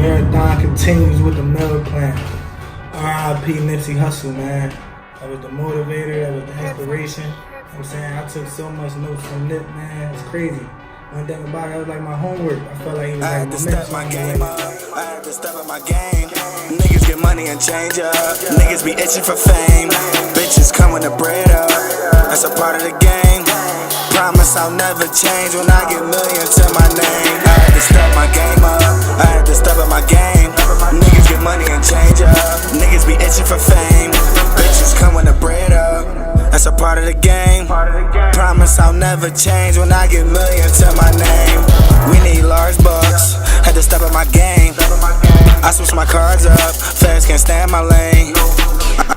marathon continues with the Miller plan. R.I.P. Nipsey Hussle, man. That was the motivator, that was the inspiration. You know what I'm saying? I took so much notes from Nip, man. It's crazy. One thing about it, it was like my homework. I felt like he was I like had my to step my game mentor. up. I had to step up my game. Niggas get money and change up. Niggas be itching for fame. Bitches come with the bread up. That's a part of the game. Promise I'll never change when I get millions to my name. I had to step my game up. I had to step up my game. Niggas get money and change up. Niggas be itching for fame. Bitches come with the bread up. That's a part of the game. Promise I'll never change when I get millions to my name. We need large bucks. Had to step up my game. I switch my cards up. Feds can't stand my lane.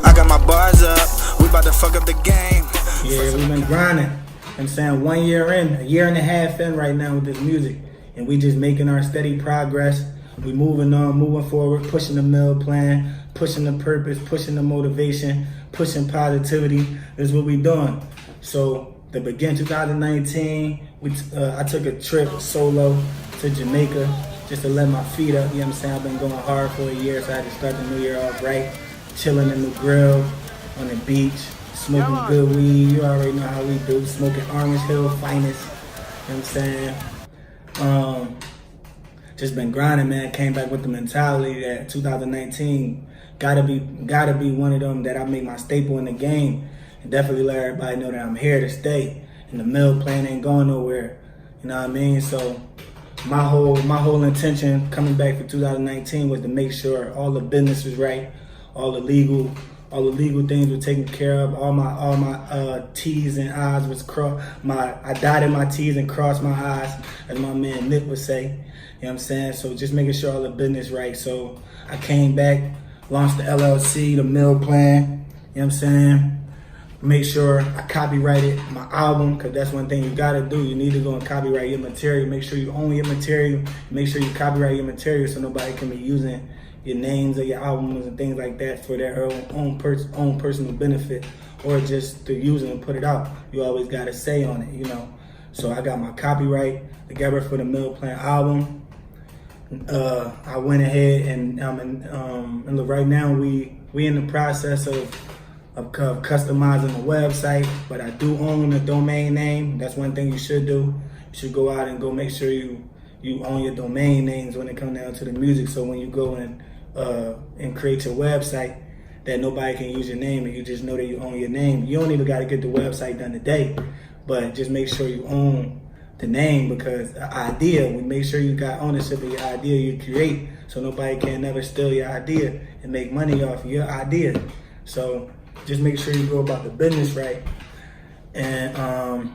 I got my bars up. We about to fuck up the game. Yeah, we've been grinding. I'm saying 1 year in, a year and a half in right now with this music. And we just making our steady progress. We moving on, moving forward, pushing the mill plan, pushing the purpose, pushing the motivation, pushing positivity. This is what we doing. So to begin 2019, I took a trip solo to Jamaica just to let my feet up. You know what I'm saying? I've been going hard for a year, so I had to start the new year off right. Chilling in the grill, on the beach, smoking good weed. You already know how we do. Smoking Orange Hill finest. You know what I'm saying? Just been grinding, man. Came back with the mentality that 2019 gotta be one of them that I make my staple in the game, and definitely let everybody know that I'm here to stay. And the mill plan ain't going nowhere. You know what I mean? So my whole intention coming back for 2019 was to make sure all the business was right, all the legal things were taken care of, all my T's and I's was crossed. I dotted my T's and crossed my I's, as my man Nip would say. You know what I'm saying? So just making sure all the business right. So I came back, launched the LLC, the mill plan. You know what I'm saying? Make sure I copyrighted my album, because that's one thing you gotta do. You need to go and copyright your material. Make sure you own your material. Make sure you copyright your material so nobody can be using your names of your albums and things like that for their own personal benefit, or just to use it and put it out. You always got a say on it, you know. So I got my copyright together for the Mill Plan album. I went ahead and right now we in the process of customizing the website, but I do own a domain name. That's one thing you should do. You should go out and go make sure you own your domain names when it comes down to the music. So when you go and create your website, that nobody can use your name, and you just know that you own your name. You don't even got to get the website done today, but just make sure you own the name, because the idea, we make sure you got ownership of your idea you create, so nobody can never steal your idea and make money off of your idea. So just make sure you go about the business right. And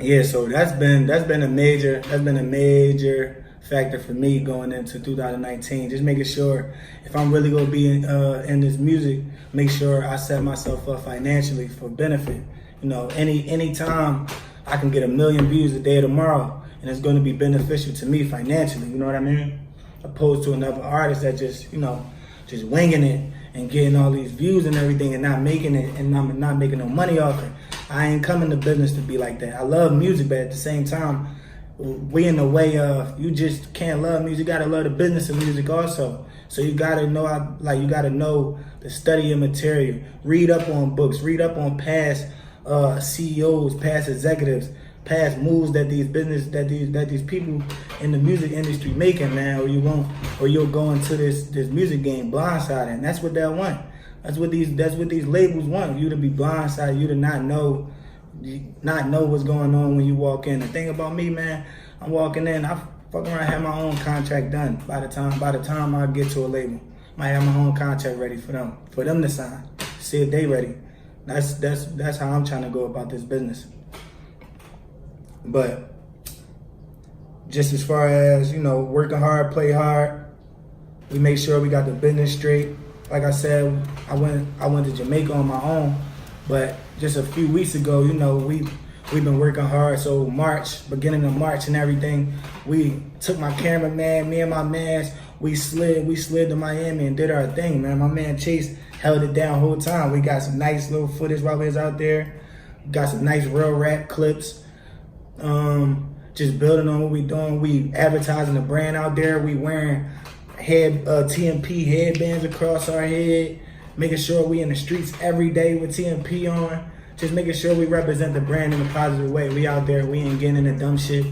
yeah, so that's been a major factor for me going into 2019. Just making sure if I'm really gonna be in this music, make sure I set myself up financially for benefit. You know, any time I can get 1 million views a day tomorrow, and it's gonna be beneficial to me financially. You know what I mean? Opposed to another artist that just winging it and getting all these views and everything and not making it, and I'm not making no money off it. I ain't come into business to be like that. I love music, but at the same time, we in the way of, you just can't love music. You gotta love the business of music also. So you gotta know you gotta know to study your material, read up on books, read up on past CEOs, past executives, past moves that these people in the music industry making, man, or you'll go into this music game blindsided, and that's what they want. That's what these labels want, you to be blindsided, you to not know what's going on when you walk in. The thing about me, man, I'm walking in, I fuck around, have my own contract done by the time I get to a label. Might have my own contract ready for them to sign, see if they ready. That's how I'm trying to go about this business. But just as far as, working hard, play hard, we make sure we got the business straight. Like I said, I went to Jamaica on my own, but just a few weeks ago, we've been working hard. So beginning of March and everything, we took my cameraman, me and my mans, we slid to Miami and did our thing, man. My man Chase held it down the whole time. We got some nice little footage while we was out there. Got some nice real rap clips. Just building on what we doing. We advertising the brand out there. We wearing TMP headbands across our head, making sure we in the streets every day with TMP on, just making sure we represent the brand in a positive way. We out there, we ain't getting into dumb shit.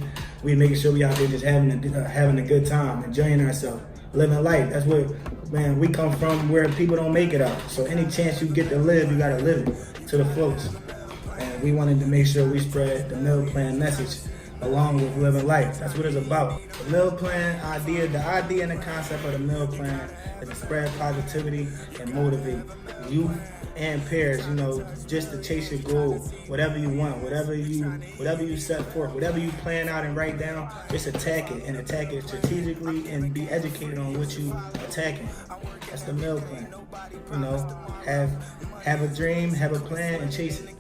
We making sure we out there just having a good time, enjoying ourselves, living life. That's what, man, we come from where people don't make it out. So any chance you get to live, you gotta live it to the fullest. And we wanted to make sure we spread the meal plan message along with living life. That's what it's about. The meal plan idea, the idea and the concept of the meal plan is to spread positivity and motivate youth and peers, you know, just to chase your goal, whatever you want, whatever you set forth, whatever you plan out and write down, just attack it and attack it strategically and be educated on what you attacking. That's the meal plan. You know, have a dream, have a plan, and chase it.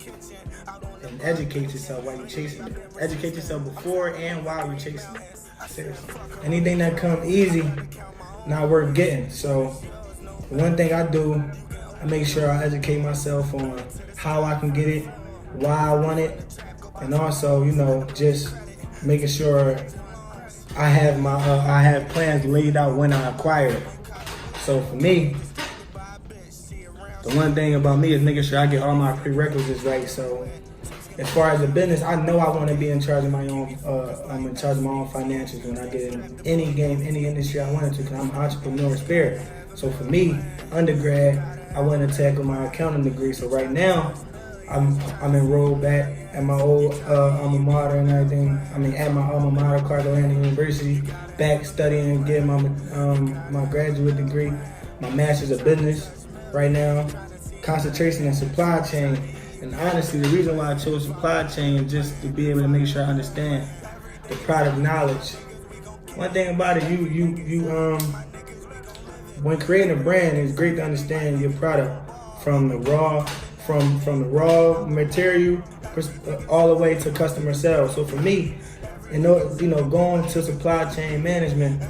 And educate yourself while you're chasing it. Educate yourself before and while you're chasing it. Seriously. Anything that comes easy, not worth getting. So the one thing I do, I make sure I educate myself on how I can get it, why I want it, and also, you know, just making sure I have plans laid out when I acquire it. So for me, the one thing about me is making sure I get all my prerequisites right. So as far as the business, I know I want to be in charge of my own. I'm in charge of my own financials when I get in any game, any industry I wanted to, because I'm an entrepreneur spirit. So for me, undergrad, I went to tackle my accounting degree. So right now, I'm enrolled back at my old alma mater and everything. I mean, at my alma mater, Carolina University, back studying, getting my graduate degree, my master's of business. Right now, concentration in supply chain. And honestly, the reason why I chose supply chain is just to be able to make sure I understand the product knowledge. One thing about it, when creating a brand, it's great to understand your product from the raw material all the way to customer sales. So for me, you know, going to supply chain management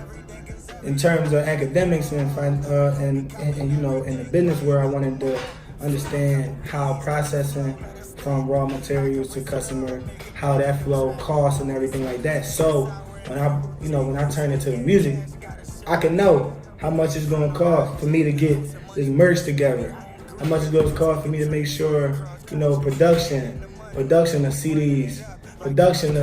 in terms of academics and you know, in the business where I wanted to understand how processing from raw materials to customer, how that flow, costs and everything like that. So when I turn into the music, I can know how much it's gonna cost for me to get this merch together. How much it's gonna cost for me to make sure, you know, production of CDs, production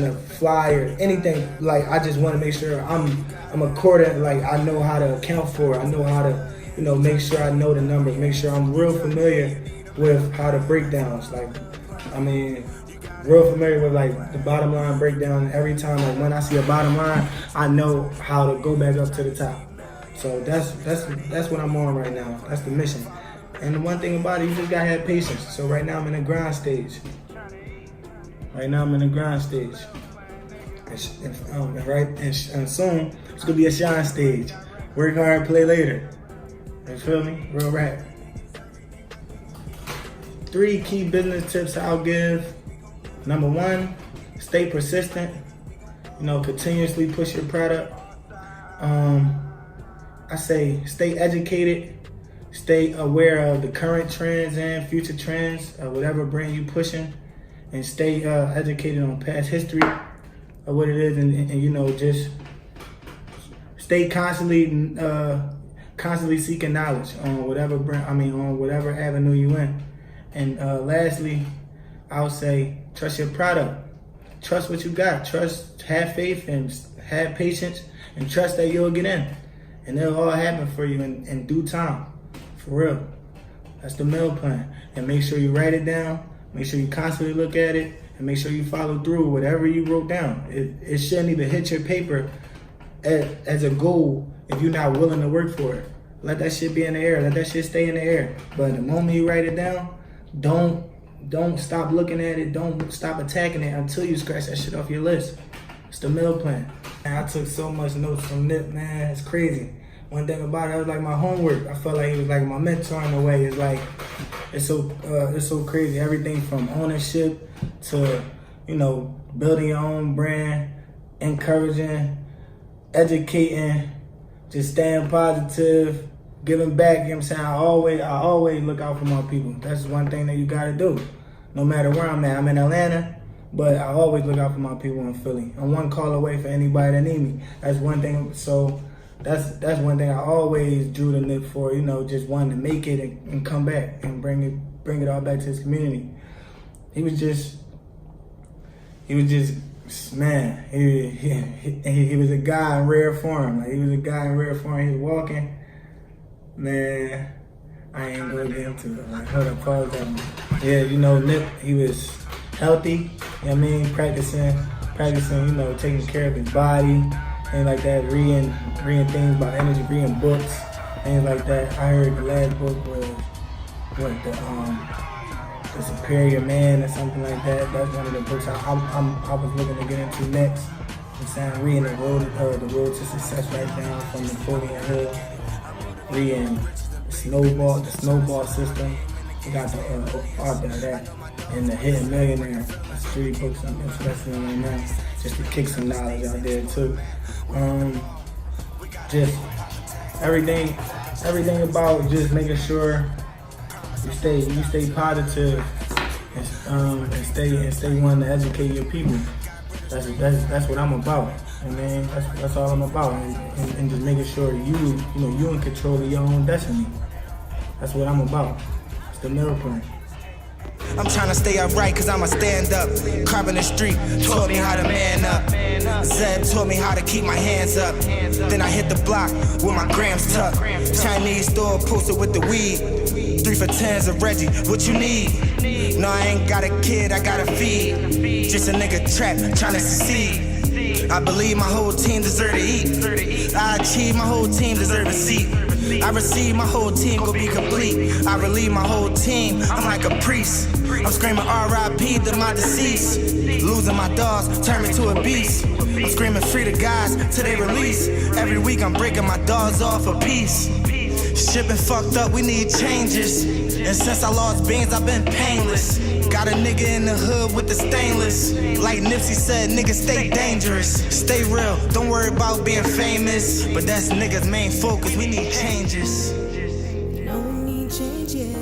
of flyers, anything. Like, I just want to make sure I'm accordant. Like, I know how to account for it. I know how to, you know, make sure I know the numbers. Make sure I'm real familiar with how the breakdowns. Like, I mean, real familiar with like the bottom line breakdown. Every time, like when I see a bottom line, I know how to go back up to the top. So that's what I'm on right now. That's the mission. And the one thing about it, you just gotta have patience. So right now I'm in the grind stage. And soon it's gonna be a shine stage. Work hard, play later. You feel me? Real rap. 3 key business tips I'll give. Number 1, stay persistent. You know, continuously push your product. I say stay educated. Stay aware of the current trends and future trends of whatever brand you pushing, and stay educated on past history of what it is, and you know, just stay constantly seeking knowledge on whatever brand. I mean, on whatever avenue you in. And lastly, I would say trust your product. Trust what you got. Trust, have faith, and have patience, and trust that you'll get in, and it'll all happen for you in due time. For real. That's the meal plan. And make sure you write it down. Make sure you constantly look at it, and make sure you follow through whatever you wrote down. It shouldn't even hit your paper as a goal if you're not willing to work for it. Let that shit be in the air. Let that shit stay in the air. But the moment you write it down, don't stop looking at it. Don't stop attacking it until you scratch that shit off your list. It's the meal plan. And I took so much notes from Nip, man. It's crazy. One thing about it was like my homework. I felt like he was like my mentor in a way. It's like, it's so crazy. Everything from ownership to, you know, building your own brand, encouraging, educating, just staying positive, giving back. You know what I'm saying? I always look out for my people. That's one thing that you gotta do. No matter where I'm at. I'm in Atlanta, But I always look out for my people in Philly. I'm one call away for anybody that need me. That's one thing. So that's one thing I always drew the Nip for. You know, just wanting to make it and come back and bring it all back to his community. He was just man. He was a guy in rare form. Like, he was a guy in rare form. He was walking, man. I ain't gonna get into it. Like, hold up, pause that. Yeah, you know, Nip, he was healthy, you know what I mean, practicing, you know, taking care of his body, things like that, reading things about energy, reading books, things like that. I heard the last book was the Superior Man or something like that. That's one of the books I was looking to get into next. I'm saying, reading the road to Success right now from Napoleon Hill, reading the snowball system. We got the author of that, and the Hidden Millionaire. That's 3 books I'm interested in right now, just to kick some knowledge out there too. Just everything about just making sure you stay positive and stay wanting to educate your people. That's what I'm about. I mean, that's all I'm about, and just making sure you in control of your own destiny. That's what I'm about. It's the mirror plan. I'm trying to stay upright cause I'm a stand up. Carving the street taught me how to man up. Zed taught me how to keep my hands up. Then I hit the block with my grams tucked. Chinese store posted with the weed. 3 for 10s of Reggie, what you need? No, I ain't got a kid, I got a feed. Just a nigga trapped, trying to succeed. I believe my whole team deserve to eat. I achieve, my whole team deserve a seat. I receive, my whole team go be complete. I relieve my whole team, I'm like a priest. I'm screaming R.I.P. to my deceased. Losing my dogs, turn me to a beast. I'm screaming free the guys till they release. Every week I'm breaking my dogs off a piece. Shit been fucked up, we need changes. And since I lost beans, I've been painless. Got a nigga in the hood with the stainless. Like Nipsey said, niggas stay dangerous. Stay real, don't worry about being famous. But that's niggas' main focus, we need changes. No, we need changes.